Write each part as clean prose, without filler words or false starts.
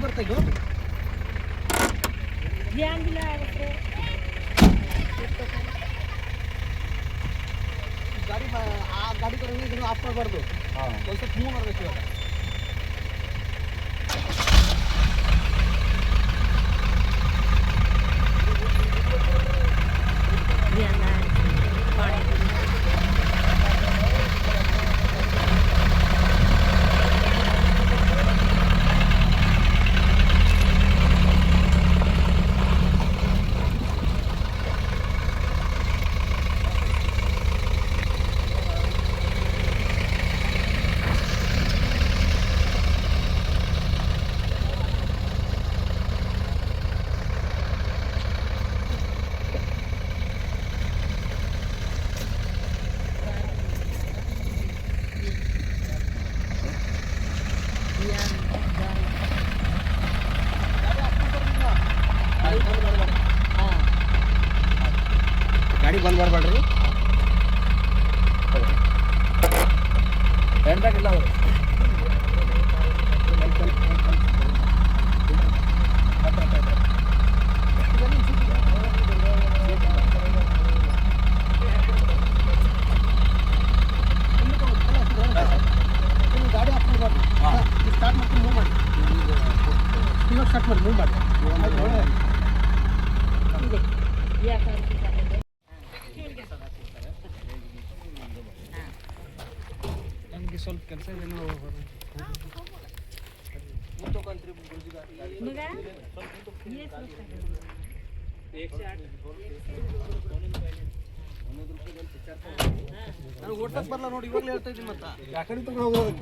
ಬರ್ತಾಯಿದ್ದು ಗಾಡಿ ಆ ಗಾಡಿ ತರ ಇದನ್ನು ಆಫ್ ಮಾಡಬಾರ್ದು, ಒಂದು ಸ್ವಲ್ಪ ಮೂವ್ ಮಾಡಬೇಕು ಇವಾಗ. ಗಾಡಿ ಬಂದ್ ಮಾಡಬೇಡ್ರಿ, ಹೇಳ್ದಾಗಿಲ್ಲ ಅವರು ಗಾಡಿ ಆಫ್ ಮಾಡಬಾರ್ದು. ಸ್ಟಾರ್ಟ್ ಮಾಡ್ಕೊಂಡು ಮೂವ್ ಮಾಡಿ, ಇವಾಗ ಸ್ಟಾರ್ಟ್ ಮಾಡಿ ಮೂವ್ ಮಾಡಿ. ನನಗೆ ಸ್ವಲ್ಪ ಕೆಲಸ ಇದೆ, ನಾನು ಓಡ್ಸಕ್ ಬರಲ್ಲ ನೋಡಿ, ಇವಾಗಲೇ ಹೇಳ್ತಾ ಇದ್ದೀನಿ. ಮತ್ತೆ ಯಾಕಡೆ ತಗೊಂಡು ಹೋಗೋದು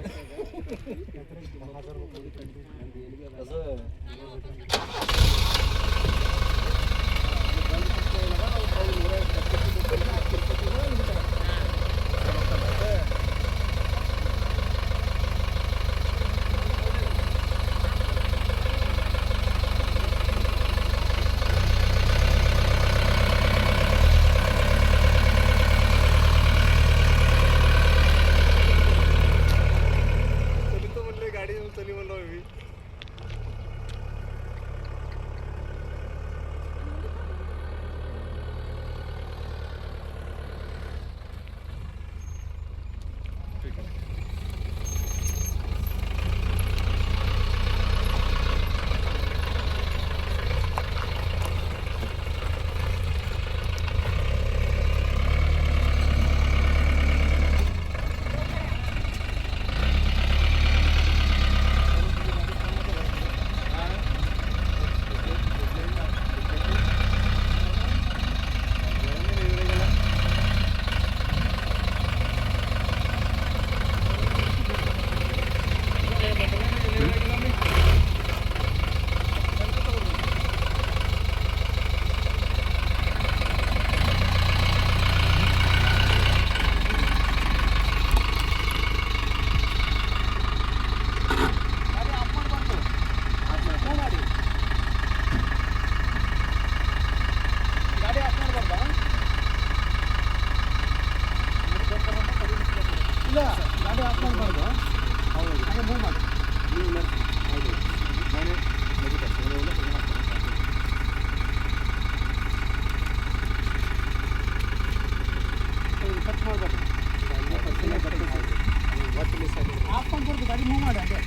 ಗಾಡಿ ಮೂವ್ ಮಾಡಿ ಅದೇ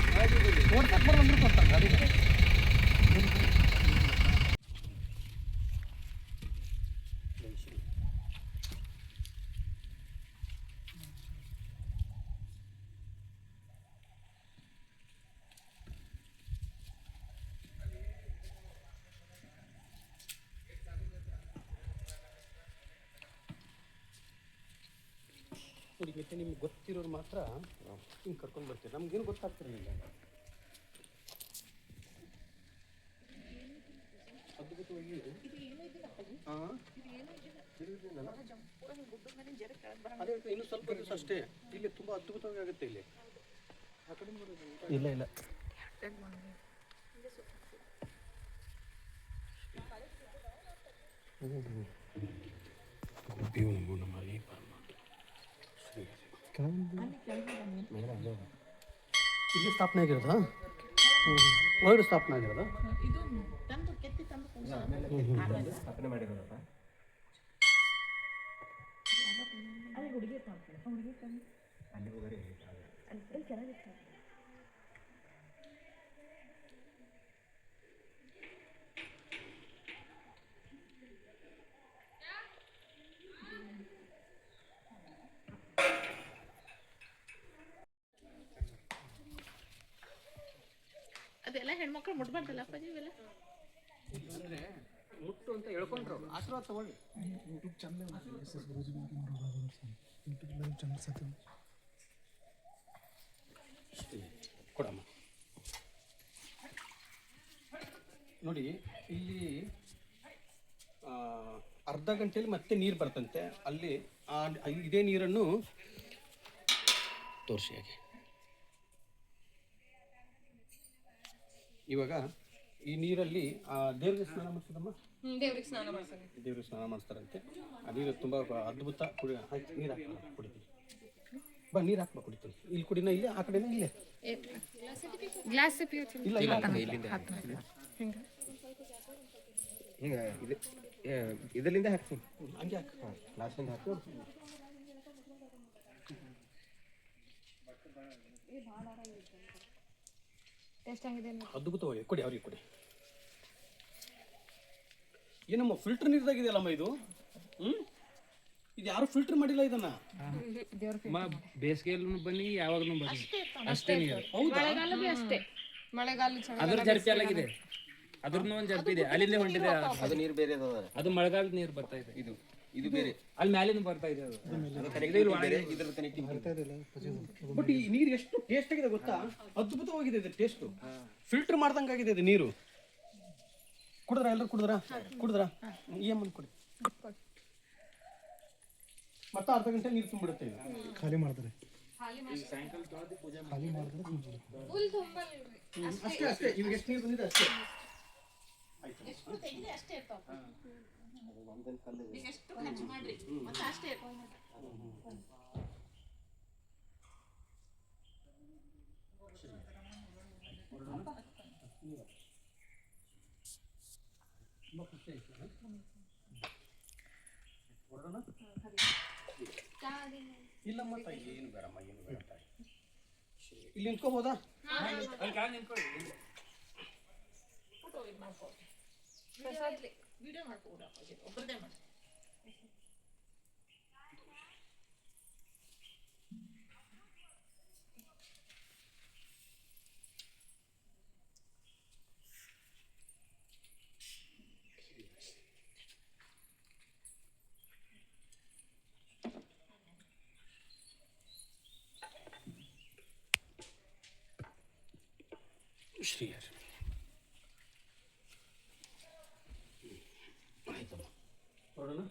ಓಡ್ಸಕ್ಕೆ ಬರೋಂದ್ರೆ ಕೊಡ್ತಾರೆ ಗಾಡಿ. ನೋಡಿ ಮತ್ತೆ ನಿಮ್ಗೆ ಗೊತ್ತಿರೋರು ಮಾತ್ರ ಹಿಂಗೆ ಕರ್ಕೊಂಡು ಬರ್ತೀರಿ, ನಮ್ಗೇನು ಗೊತ್ತಾಗ್ತಿರಲಿಲ್ಲ. ಅದ್ಭುತವಾಗಿ ಅದೇ ಇನ್ನು ಸ್ವಲ್ಪ ದಿವಸ ಅಷ್ಟೇ. ಇಲ್ಲಿ ತುಂಬ ಅದ್ಭುತವಾಗಿ ಆಗುತ್ತೆ. ಇಲ್ಲಿ ಆ ಕಡೆ ಇಲ್ಲ ಇಲ್ಲ ಇಲ್ಲಿ ಸ್ಥಾಪನೆ ಆಗಿರೋದಾ? ಒಳಗಡೆ ಸ್ಥಾಪನೆ ಆಗಿರೋದಾ? ಸ್ಥಾಪನೆ ಮಾಡಿರೋದಪ್ಪ. ಅಲ್ಲಿ ಹೋದರೆ ಅದೆಲ್ಲ ಹೆಣ್ಮಕ್ಳು ಮುಟ್ಬಾರ್ದಲ್ಲ ಅಪ್ಪಾಜಿ ಇವೆಲ್ಲ. ಮುಟ್ಟು ಅಂತ ಹೇಳ್ಕೊಂಡ್ರು ಅವ್ರು. ಆಶೀರ್ವಾದ ತಗೊಳ್ಳಿ. ಕೊಡಮ್ಮ. ನೋಡಿ ಇಲ್ಲಿ ಅರ್ಧ ಗಂಟೆಯಲ್ಲಿ ಮತ್ತೆ ನೀರು ಬರ್ತಂತೆ. ಅಲ್ಲಿ ಇದೇ ನೀರನ್ನು ತೋರಿಸಿ ಹಾಗೆ. ಇವಾಗ ಈ ನೀರಲ್ಲಿ ದೇವ್ರಿಗೆ ಸ್ನಾನ ಮಾಡಿಸೋದಮ್ಮ, ದೇವ್ರಿಗೆ ಸ್ನಾನ ಮಾಡ್ತಾರೆ. ದೇವ್ರಿಗೆ ಸ್ನಾನ ಮಾಡಿಸ್ತಾರಂತೆ. ಆ ನೀರು ತುಂಬ ಅದ್ಭುತ. ಆಯ್ತು, ನೀರು ಹಾಕ್ಬಾ ಕುಡಿತೀವಿ. ಬಾ ನೀರು ಹಾಕ್ಬಾ ಕುಡಿತೀವಿ. ಇಲ್ಲಿ ಕುಡಿನ ಇಲ್ಲಿ, ಆ ಕಡೆನ ಇಲ್ಲೇ ಗ್ಲಾಸ್ ಇಲ್ಲ ಇಲ್ಲ ಹಿಂಗೆ ಇದರಿಂದ ಹಾಕ್ತೀನಿ. ಹಂಗೆ ಹಾಕಿ ಲಾಸ್ಟಿಂದ ಹಾಕು. ಅದ್ಭುತವಾಗಿ ಕೊಡಿ, ಅವ್ರಿಗೆ ಕೊಡಿ. ಏನಮ್ಮ ಫಿಲ್ಟರ್ ನೀರ್ದಾಗಿದೆಯಲ್ಲಮ್ಮ ಇದು? ಇದು ಯಾರು ಫಿಲ್ಟರ್ ಮಾಡಿಲ್ಲ ಇದನ್ನ. ಬೇಸಿಗೆಯಲ್ಲೂ ಬನ್ನಿ, ಯಾವಾಗಲೂ ಬನ್ನಿ, ಅಷ್ಟೇ ನೀರು. ಹೌದಾ? ಅಷ್ಟೇ ಮಳೆಗಾಲ ಅದ್ರ ಜರ್ಪಿ ಅಲ್ಲಾಗಿದೆ, ಅದ್ರದ್ದು ಒಂದು ಜರ್ಪಿ ಇದೆ, ಅಲ್ಲಿಂದ ಹೊಂಟಿದೆ. ಅದು ನೀರು ಬೇರೆ ಅದ, ಅದು ಮಳೆಗಾಲದ ನೀರು ಬರ್ತಾ ಇದೆ. ಇದು ಬೇರೆ, ಅಲ್ಲಿ ಮ್ಯಾಲಿಂದ ಬರ್ತಾ ಇದೆ. ಅದು ಇದ್ರ ಕನೆಕ್ಟಿವಿಟಿ. ಬಟ್ ಈ ನೀರು ಎಷ್ಟು ಟೇಸ್ಟ್ ಆಗಿದೆ ಗೊತ್ತಾ? ಅದ್ಭುತವಾಗಿದೆ ಇದು ಟೇಸ್ಟ್. ಫಿಲ್ಟರ್ ಮಾಡ್ದಂಗಾಗಿದೆ ಇದು ನೀರು. ಕುಡಿದ್ರ ಎಲ್ಲರೂ ಕುಡಿದ್ರ ಏನ್ ಮಾಡಿ ಕೊಡಿ. ಮತ್ತೆ ಅರ್ಧ ಗಂಟೆ ನೀರು ತುಂಬಿಡುತ್ತೆ. ಇದು ಖಾಲಿ ಮಾಡ್ತಾರೆ. ಖಾಲಿ ಮಾಡಿದ್ರೆ ಅಷ್ಟೇ ಅಷ್ಟೇ. ಇವಾಗ ಎಷ್ಟು ನೀರು ಬಂದಿದೆ ಅಷ್ಟೇ. ಇಲ್ಲ ಮತ್ತೆ ಏನು ಬೇಡಮ್ಮ, ಏನು ಬೇಡ. ಇಲ್ಲಿ ನಿಂತ್ಕೋಬೋದಾ? ವಿಡಿಯೋ ಮಾಡ್ಕೋಬೋದ ಒಬ್ಬರದೇ ಮಾಡಿ. ಶ್ರೀಹರಿ ಆಯ್ತಮ್ಮ, ಹೊರಡೋಣ.